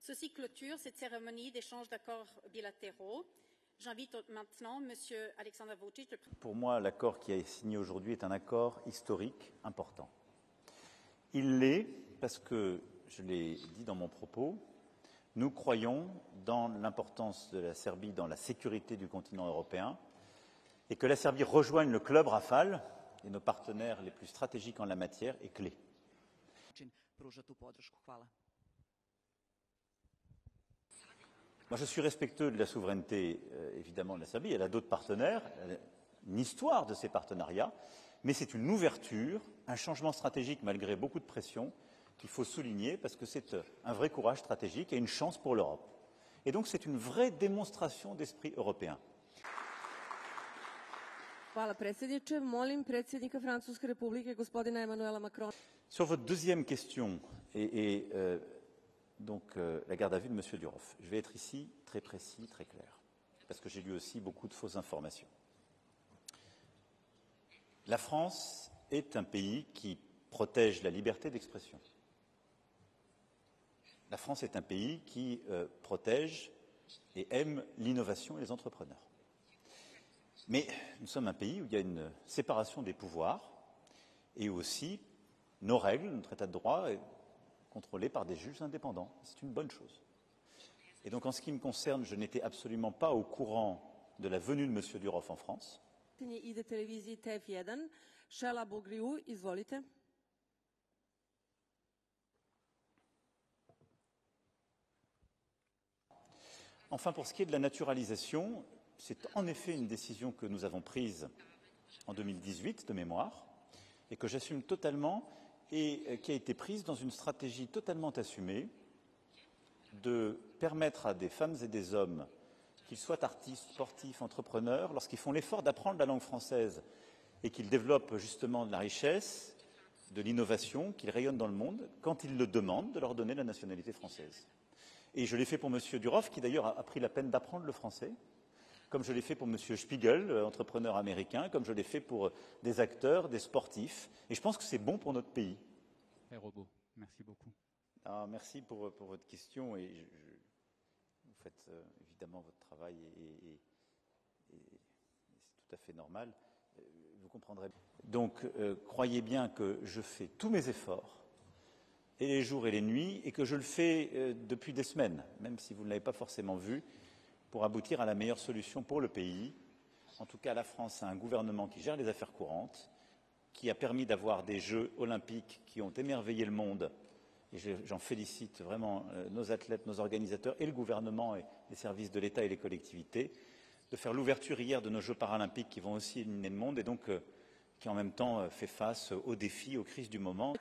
Ceci clôture cette cérémonie d'échange d'accords bilatéraux. J'invite maintenant M. Alexandar Vučić. Pour moi, l'accord qui est signé aujourd'hui est un accord historique important. Il l'est parce que, je l'ai dit dans mon propos, nous croyons dans l'importance de la Serbie dans la sécurité du continent européen et que la Serbie rejoigne le club Rafale et nos partenaires les plus stratégiques en la matière est clé. Moi, je suis respectueux de la souveraineté, évidemment, de la Serbie. Elle a d'autres partenaires, une histoire de ces partenariats, mais c'est une ouverture, un changement stratégique malgré beaucoup de pression qu'il faut souligner parce que c'est un vrai courage stratégique et une chance pour l'Europe. Et donc, c'est une vraie démonstration d'esprit européen. Hvala predsjedniče. Molim predsjednika Francuske Republike, gospodina Emmanuela Macron. Sur votre deuxième question la garde à vue de M. Durov, je vais être ici très précis, très clair, parce que j'ai lu aussi beaucoup de fausses informations. La France est un pays qui protège la liberté d'expression. La France est un pays qui protège et aime l'innovation et les entrepreneurs. Mais nous sommes un pays où il y a une séparation des pouvoirs et où aussi nos règles, notre état de droit est contrôlé par des juges indépendants. C'est une bonne chose. Et donc en ce qui me concerne, je n'étais absolument pas au courant de la venue de M. Durov en France. Enfin, pour ce qui est de la naturalisation, c'est en effet une décision que nous avons prise en 2018 de mémoire et que j'assume totalement et qui a été prise dans une stratégie totalement assumée de permettre à des femmes et des hommes, qu'ils soient artistes, sportifs, entrepreneurs, lorsqu'ils font l'effort d'apprendre la langue française et qu'ils développent justement de la richesse, de l'innovation, qu'ils rayonnent dans le monde, quand ils le demandent, de leur donner la nationalité française. Et je l'ai fait pour M. Durov, qui d'ailleurs a pris la peine d'apprendre le français, comme je l'ai fait pour M. Spiegel, entrepreneur américain, comme je l'ai fait pour des acteurs, des sportifs. Et je pense que c'est bon pour notre pays. Robot, merci beaucoup. Alors, merci pour votre question. Et vous faites évidemment votre travail et c'est tout à fait normal. Vous comprendrez. Donc, croyez bien que je fais tous mes efforts, et les jours et les nuits, et que je le fais depuis des semaines, même si vous ne l'avez pas forcément vu, pour aboutir à la meilleure solution pour le pays. En tout cas, la France a un gouvernement qui gère les affaires courantes, qui a permis d'avoir des Jeux olympiques qui ont émerveillé le monde, et j'en félicite vraiment nos athlètes, nos organisateurs et le gouvernement et les services de l'État et les collectivités, de faire l'ouverture hier de nos Jeux paralympiques qui vont aussi éliminer le monde et donc qui en même temps fait face aux défis, aux crises du moment.